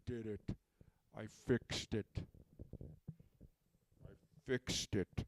did it. I fixed it. I fixed it.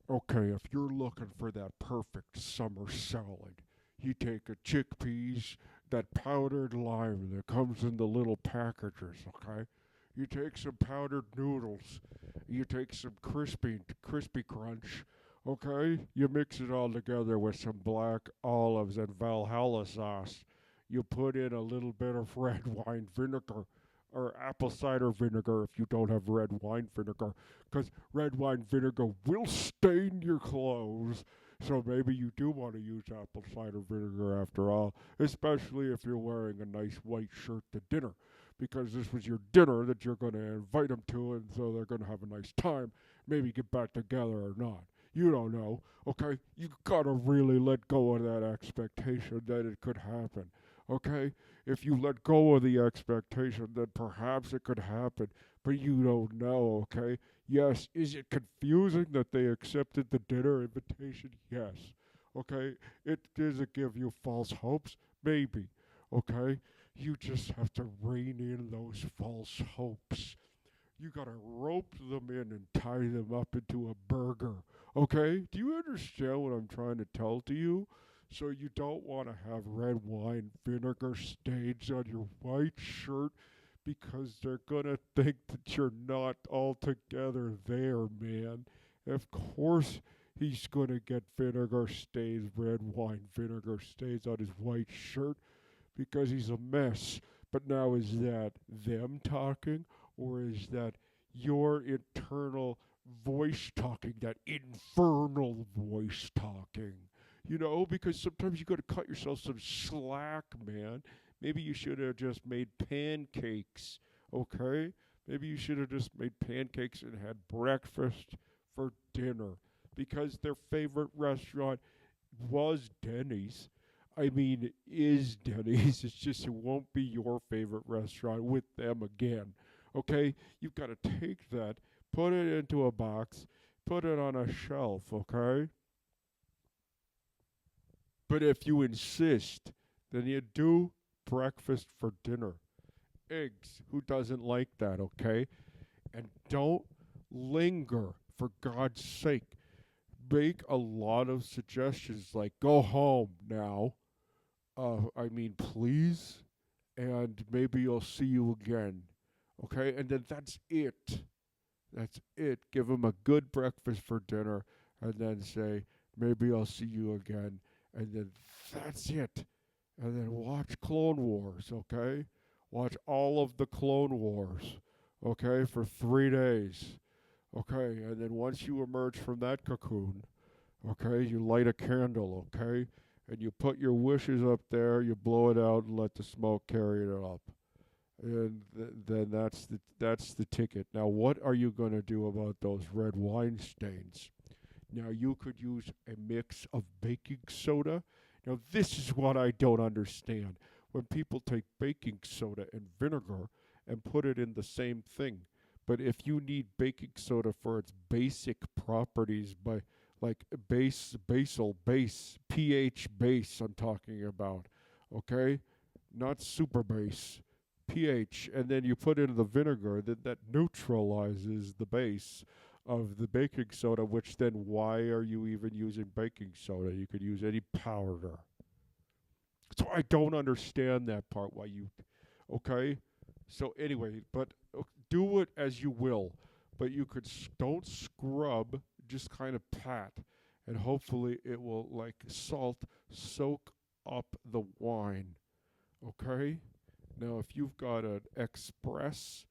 Okay, if you're looking for that perfect summer salad, you take a chickpeas, that powdered lime that comes in the little packages, okay? You take some powdered noodles, you take some crispy crunch, okay? You mix it all together with some black olives and Valhalla sauce. You put in a little bit of red wine vinegar or apple cider vinegar if you don't have red wine vinegar, because red wine vinegar will stain your clothes. So maybe you do want to use apple cider vinegar after all, especially if you're wearing a nice white shirt to dinner, because this was your dinner that you're going to invite them to, and so they're going to have a nice time, maybe get back together or not. You don't know, okay? You gotta really let go of that expectation that it could happen, okay? If you let go of the expectation that perhaps it could happen, but you don't know, okay? Yes, is it confusing that they accepted the dinner invitation? Yes. Okay? Does it give you false hopes? Maybe. Okay? You just have to rein in those false hopes. You gotta rope them in and tie them up into a burger. Okay? Do you understand what I'm trying to tell to you? So you don't want to have red wine vinegar stains on your white shirt because they're gonna think that you're not altogether there, man. Of course he's gonna get vinegar stains, red wine vinegar stains on his white shirt because he's a mess. But now, is that them talking, or is that your internal voice talking, that infernal voice talking? You know, because sometimes you got to cut yourself some slack, man. Maybe you should have just made pancakes, okay? Maybe you should have just made pancakes and had breakfast for dinner because their favorite restaurant was Denny's. I mean, is Denny's. It's just it won't be your favorite restaurant with them again. Okay? You've got to take that, put it into a box, put it on a shelf, okay? But if you insist, then you do breakfast for dinner. Eggs. Who doesn't like that, okay? And don't linger, for God's sake. Make a lot of suggestions like go home now. I mean, please, and maybe you'll see you again. Okay, and then that's it. That's it. Give them a good breakfast for dinner, and then say, maybe I'll see you again, and then that's it. And then watch Clone Wars, okay? Watch all of the Clone Wars, okay, for 3 days. Okay, and then once you emerge from that cocoon, okay, you light a candle, okay, and you put your wishes up there, you blow it out, and let the smoke carry it up, and then that's the ticket. Now, what are you going to do about those red wine stains? Now, you could use a mix of baking soda. Now, this is what I don't understand. When people take baking soda and vinegar and put it in the same thing, but if you need baking soda for its basic properties, by like base, pH base, I'm talking about, okay? Not super base, pH, and then you put in the vinegar, that neutralizes the base of the baking soda, which then why are you even using baking soda? You could use any powder. So I don't understand that part, why you, okay? So anyway, but do it as you will, but you could don't scrub, just kind of pat, and hopefully it will like salt soak up the wine. Okay? Now if you've got an express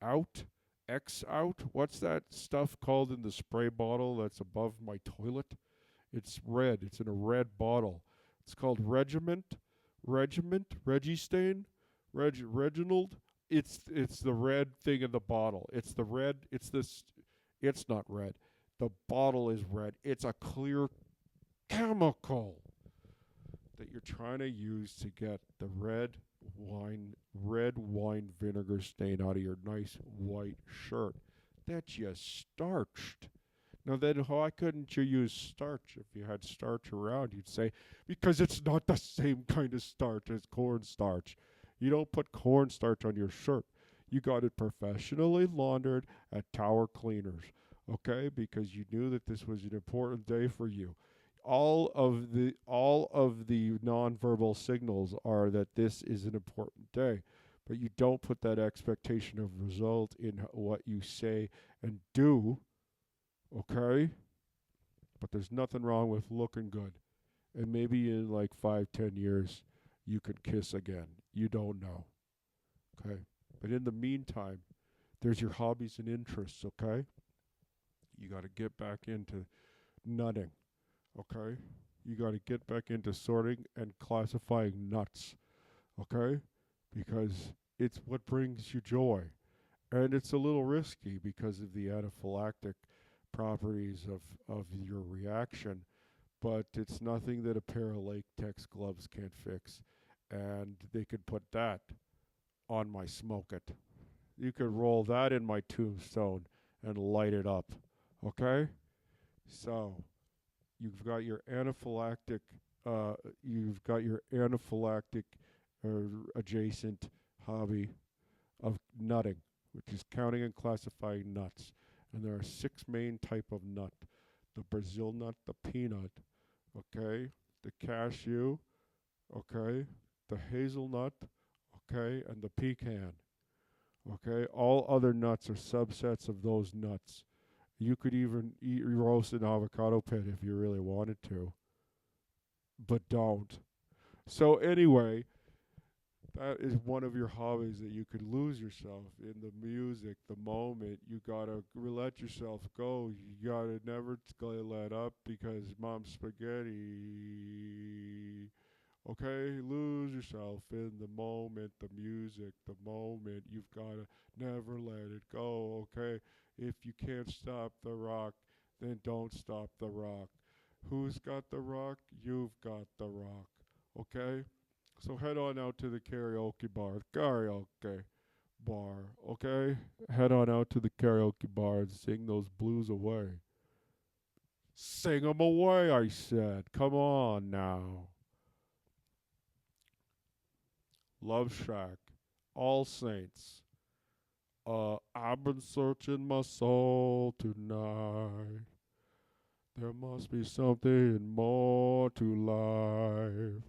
out, X out, what's that stuff called in the spray bottle that's above my toilet? It's red. It's in a red bottle. It's called Reggistain, Reginald. It's the red thing in the bottle. It's the red. It's this. It's not red. The bottle is red. It's a clear chemical that you're trying to use to get the red wine vinegar stain out of your nice white shirt that you starched. Now then, why couldn't you use starch if you had starch around? You'd say, because it's not the same kind of starch as cornstarch. You don't put cornstarch on your shirt. You got it professionally laundered at Tower Cleaners, okay? Because you knew that this was an important day for you. All of the nonverbal signals are that this is an important day, but you don't put that expectation of result in what you say and do, okay? But there's nothing wrong with looking good. And maybe in like 5, 10 years, you could kiss again. You don't know, okay? But in the meantime, there's your hobbies and interests, okay? You got to get back into nutting, okay? You got to get back into sorting and classifying nuts, okay? Because it's what brings you joy. And it's a little risky because of the anaphylactic properties of your reaction, but it's nothing that a pair of latex gloves can't fix. And they could put that on my smoke it. You could roll that in my tombstone and light it up. Okay? So you've got your uh, anaphylactic adjacent hobby of nutting, which is counting and classifying nuts. And there are six main type of nut: the Brazil nut, the peanut, okay, the cashew, okay, the hazelnut, okay, and the pecan. Okay, all other nuts are subsets of those nuts. You could even eat roast an avocado pit if you really wanted to, but don't. So anyway, that is one of your hobbies that you could lose yourself in the music, the moment. You gotta let yourself go. You gotta never let up because mom's spaghetti. Okay, lose yourself in the moment, the music, the moment. You've gotta never let it go. Okay, if you can't stop the rock, then don't stop the rock. Who's got the rock? You've got the rock. Okay? So head on out to the karaoke bar, okay? Head on out to the karaoke bar and sing those blues away. Sing 'em away, I said. Come on now. Love Shack, All Saints. I've been searching my soul tonight. There must be something more to life.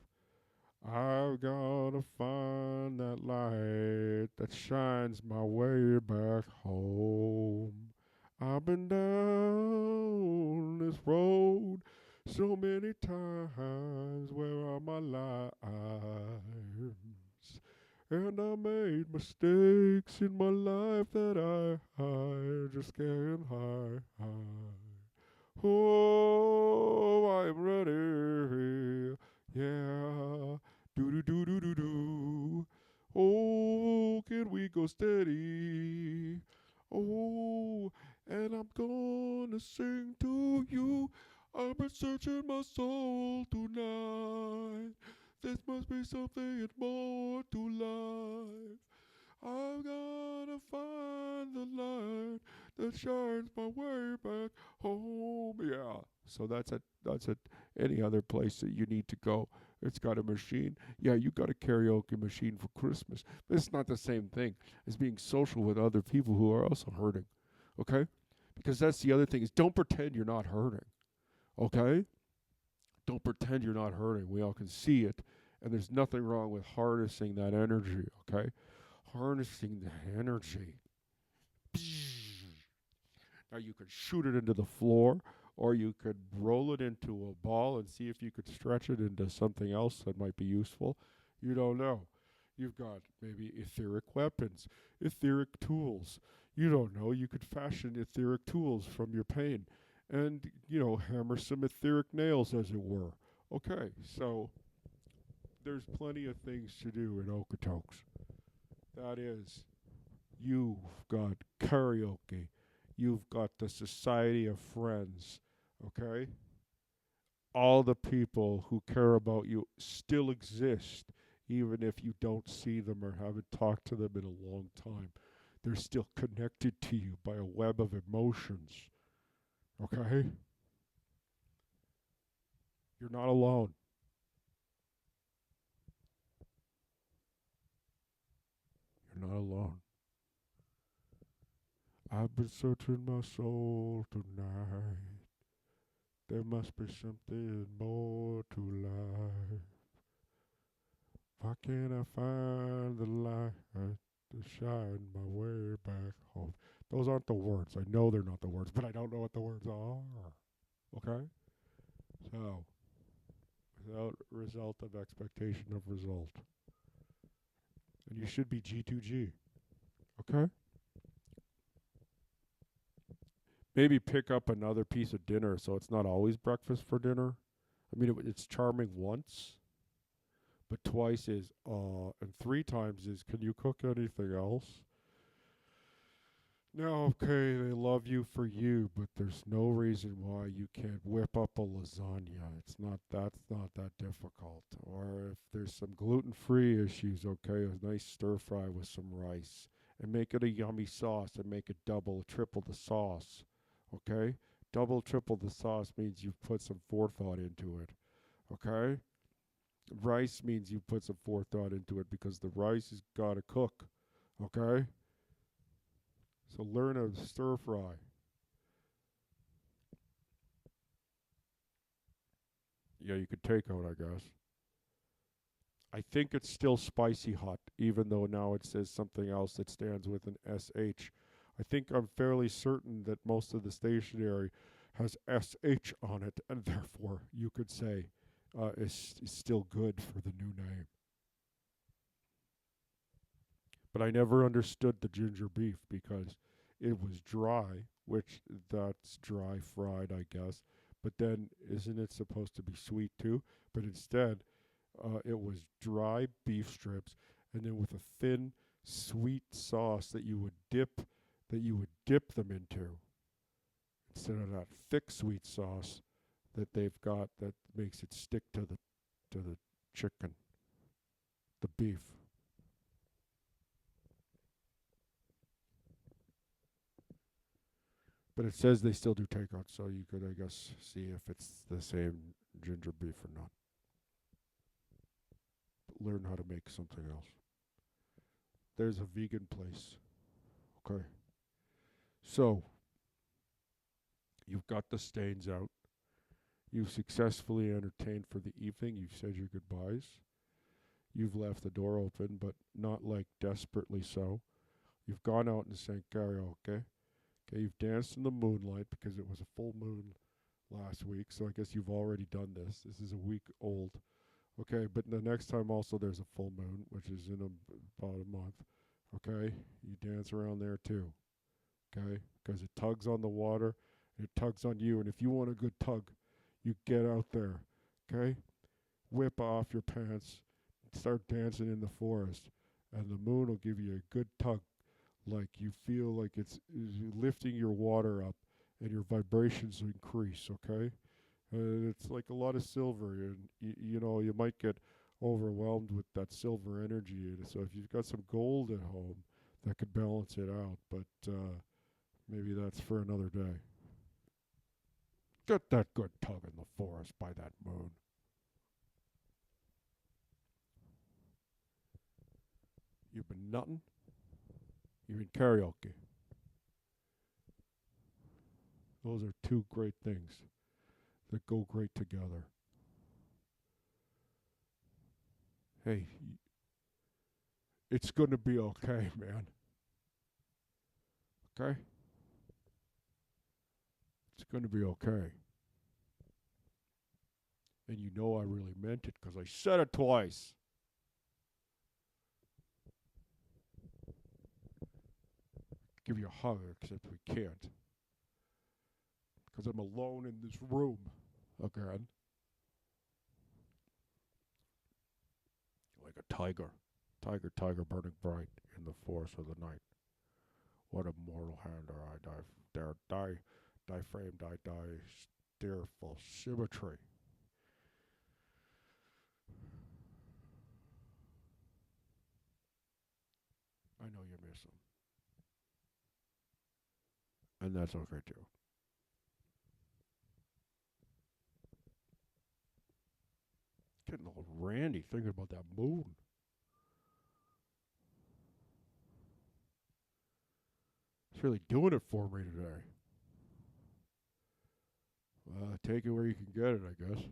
I've gotta find that light that shines my way back home. I've been down this road so many times. Where are my lives? And I made mistakes in my life that I just can't hide. Oh, I'm ready. Yeah. Do do do do do do. Oh, can we go steady? Oh, and I'm gonna sing to you. I've been searching my soul tonight. This must be something more to life. I've gotta find the light that shines my way back home. Yeah. So that's at any other place that you need to go. It's got a machine. Yeah, you got a karaoke machine for Christmas. But it's not the same thing as being social with other people who are also hurting. Okay? Because that's the other thing is don't pretend you're not hurting. Okay? Don't pretend you're not hurting. We all can see it. And there's nothing wrong with harnessing that energy, okay? Harnessing the energy. Now you could shoot it into the floor, or you could roll it into a ball and see if you could stretch it into something else that might be useful. You don't know. You've got maybe etheric weapons, etheric tools. You don't know. You could fashion etheric tools from your pain and, hammer some etheric nails, as it were. Okay, so there's plenty of things to do in Okotoks. That is, you've got karaoke. You've got the Society of Friends. Okay? All the people who care about you still exist, even if you don't see them or haven't talked to them in a long time. They're still connected to you by a web of emotions. Okay? You're not alone. You're not alone. I've been searching my soul tonight. There must be something more to life. Why can't I find the light to shine my way back home? Those aren't the words. I know they're not the words, but I don't know what the words are. Okay? So, without result of expectation of result. And you should be G2G. Okay? Maybe pick up another piece of dinner so it's not always breakfast for dinner. I mean, it's charming once, but twice is, and three times is, can you cook anything else? Now, okay, they love you for you, but there's no reason why you can't whip up a lasagna. That's not that difficult. Or if there's some gluten-free issues, okay, a nice stir fry with some rice. And make it a yummy sauce and make it double, triple the sauce. Okay? Double, triple the sauce means you've put some forethought into it. Okay? Rice means you put some forethought into it because the rice has got to cook. Okay? So learn how to stir fry. Yeah, you could take out, I guess. I think it's still spicy hot, even though now it says something else that stands with an SH. I think I'm fairly certain that most of the stationery has SH on it, and therefore you could say is still good for the new name. But I never understood the ginger beef because it was dry, which that's dry fried, I guess. But then isn't it supposed to be sweet too? But instead, it was dry beef strips, and then with a thin, sweet sauce that you would dip them into instead of that thick sweet sauce that they've got that makes it stick to the chicken, the beef. But it says they still do takeout, so you could, I guess, see if it's the same ginger beef or not. Learn how to make something else. There's a vegan place. Okay. So, you've got the stains out. You've successfully entertained for the evening. You've said your goodbyes. You've left the door open, but not like desperately so. You've gone out and sang karaoke. Okay, you've danced in the moonlight because it was a full moon last week, so I guess you've already done this. This is a week old. Okay, but the next time also there's a full moon, which is in about a month. Okay, you dance around there too. Okay, because it tugs on the water, it tugs on you, and if you want a good tug, you get out there. Okay, whip off your pants, start dancing in the forest, and the moon will give you a good tug, like you feel like it's lifting your water up, and your vibrations increase. Okay, it's like a lot of silver, and you know you might get overwhelmed with that silver energy. And so if you've got some gold at home, that could balance it out. But maybe that's for another day. Get that good tug in the forest by that moon. You've been nutting. You've been karaoke. Those are two great things that go great together. Hey, it's going to be okay, man. Okay? It's going to be okay. And you know I really meant it because I said it twice. Give you a hug, except we can't. Because I'm alone in this room again. Like a tiger. Tiger, tiger burning bright in the forest of the night. What a mortal hand ere I die, dare die framed, I die, steerful symmetry. I know you miss him. And that's okay too. brandy thinking about that moon. It's really doing it for me today. Take it where you can get it, I guess.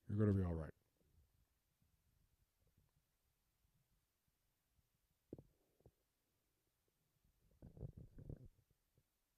You're going to be all right.